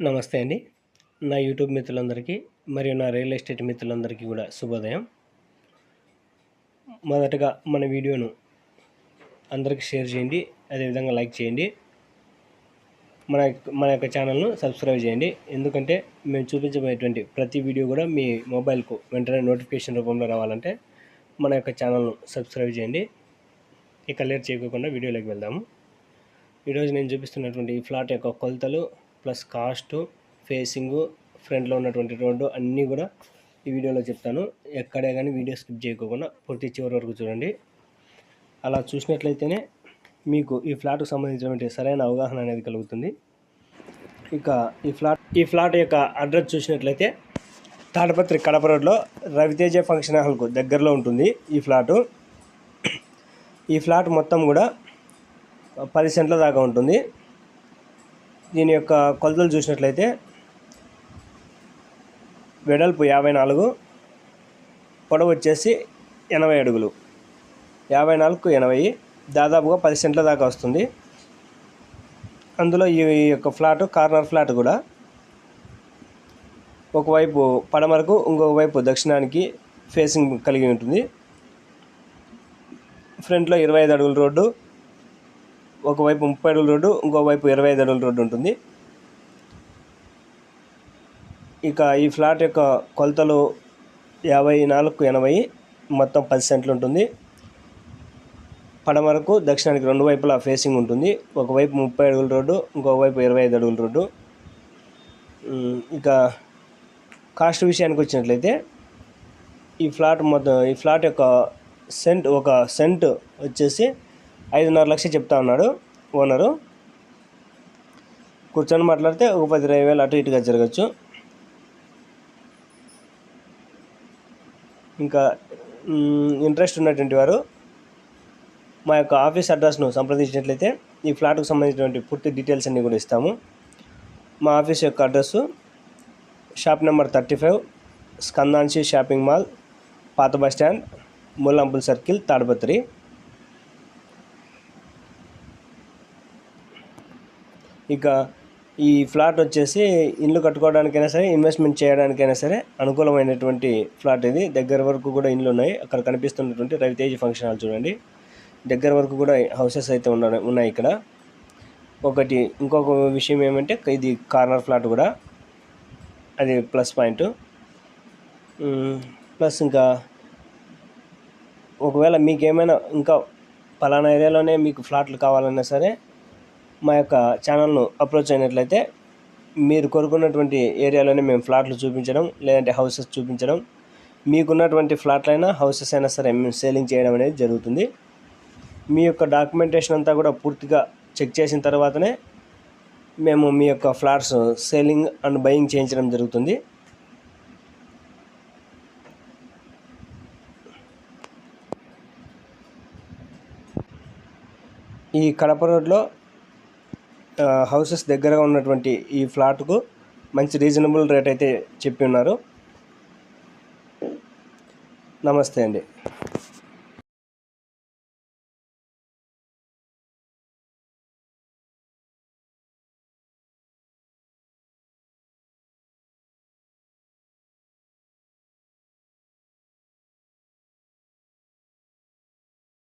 నమస్తే అండి. నా యూట్యూబ్ మిత్రులందరికీ మరియు నా రియల్ ఎస్టేట్ మిత్రులందరికీ కూడా శుభోదయం. మొదటగా మన వీడియోను అందరికీ షేర్ చేయండి, అదేవిధంగా లైక్ చేయండి. మన యొక్క ఛానల్ను సబ్స్క్రైబ్ చేయండి. ఎందుకంటే మేము చూపించబోయేటువంటి ప్రతి వీడియో కూడా మీ మొబైల్కు వెంటనే నోటిఫికేషన్ రూపంలో రావాలంటే మన యొక్క ఛానల్ను సబ్స్క్రైబ్ చేయండి. ఇక లేట్ చేయకుండా వీడియోలోకి వెళ్దాము. ఈరోజు నేను చూపిస్తున్నటువంటి ఈ ఫ్లాట్ యొక్క కొలతలు ప్లస్ కాస్టు, ఫేసింగు, ఫ్రంట్లో ఉన్నటువంటి రోడ్డు అన్నీ కూడా ఈ వీడియోలో చెప్తాను. ఎక్కడే కానీ వీడియో స్కిప్ చేయకుండా పూర్తి చివరి వరకు చూడండి. అలా చూసినట్లయితేనే మీకు ఈ ఫ్లాట్కు సంబంధించినటువంటి సరైన అవగాహన అనేది కలుగుతుంది. ఇక ఈ ఫ్లాట్ యొక్క అడ్రస్ చూసినట్లయితే తాడపత్రి కడప రోడ్లో రవితేజ ఫంక్షన్ హాల్కు దగ్గరలో ఉంటుంది ఈ ఫ్లాటు. ఈ ఫ్లాట్ మొత్తం కూడా 10 సెంట్ల దాకా ఉంటుంది. దీని యొక్క కొలతలు చూసినట్లయితే వెడల్పు 54, పొడవు వచ్చేసి 80 అడుగులు, 54కు 80, దాదాపుగా 10 సెంట్ల దాకా వస్తుంది. అందులో ఈ యొక్క ఫ్లాట్ కార్నర్ ఫ్లాట్ కూడా ఒకవైపు పడమరకు ఇంకొక వైపు దక్షిణానికి ఫేసింగ్ కలిగి ఉంటుంది. ఫ్రంట్లో 25 అడుగుల రోడ్డు, ఒకవైపు 30 అడుగుల రోడ్డు, ఇంకోవైపు 25 అడుగుల రోడ్డు ఉంటుంది. ఇక ఈ ఫ్లాట్ యొక్క కొలతలు 54కు 80, మొత్తం 10 సెంట్లు ఉంటుంది. పడమరకు దక్షిణానికి రెండు వైపులా ఫేసింగ్ ఉంటుంది. ఒకవైపు 30 అడుగుల రోడ్డు, ఇంకోవైపు 25 అడుగుల రోడ్డు. ఇక కాస్ట్ విషయానికి వచ్చినట్లయితే ఈ ఫ్లాట్ యొక్క ఒక సెంట్ వచ్చేసి 5.5 లక్షలు చెప్తా ఉన్నాడు ఓనరు. కూర్చొని మాట్లాడితే ఒక 10-20 వేలు అటు ఇటుగా జరగచ్చు. ఇంకా ఇంట్రెస్ట్ ఉన్నటువంటి వారు మా యొక్క ఆఫీస్ అడ్రస్ను సంప్రదించినట్లయితే ఈ ఫ్లాట్కు సంబంధించినటువంటి పూర్తి డీటెయిల్స్ అన్నీ కూడా ఇస్తాము. మా ఆఫీస్ యొక్క అడ్రస్సు షాప్ నెంబర్ 35, స్కందాన్షి షాపింగ్ మాల్, పాత బస్ స్టాండ్, ముల్లంపుల్ సర్కిల్, తాడపత్రి. ఇక ఈ ఫ్లాట్ వచ్చేసి ఇల్లు కట్టుకోవడానికైనా సరే, ఇన్వెస్ట్మెంట్ చేయడానికైనా సరే అనుకూలమైనటువంటి ఫ్లాట్ ఇది. దగ్గర వరకు కూడా ఇండ్లు ఉన్నాయి. అక్కడ కనిపిస్తున్నటువంటి రవితేజ ఫంక్షన్ హాల్ చూడండి, దగ్గర వరకు కూడా హౌసెస్ అయితే ఉన్నాయి ఇక్కడ. ఇంకొక విషయం ఏమంటే ఇది కార్నర్ ఫ్లాట్ కూడా, అది ప్లస్ పాయింట్. ప్లస్ ఇంకా ఒకవేళ మీకేమైనా ఇంకా పలానా ఏరియాలోనే మీకు ఫ్లాట్లు కావాలన్నా సరే మా యొక్క ఛానల్ను అప్రోచ్ అయినట్లయితే మీరు కోరుకున్నటువంటి ఏరియాలోనే మేము ఫ్లాట్లు చూపించడం, లేదంటే హౌసెస్ చూపించడం, మీకున్నటువంటి ఫ్లాట్లైనా హౌసెస్ అయినా సరే మేము సేలింగ్ చేయడం అనేది జరుగుతుంది. మీ యొక్క డాక్యుమెంటేషన్ అంతా కూడా పూర్తిగా చెక్ చేసిన తర్వాతనే మేము మీ యొక్క ఫ్లాట్స్ సేలింగ్ అండ్ బయింగ్ చేయించడం జరుగుతుంది. ఈ కడప రోడ్లో హౌసెస్ దగ్గరగా ఉన్నటువంటి ఈ ఫ్లాట్కు మంచి రీజనబుల్ రేట్ అయితే చెప్పి ఉన్నారు. నమస్తే అండి.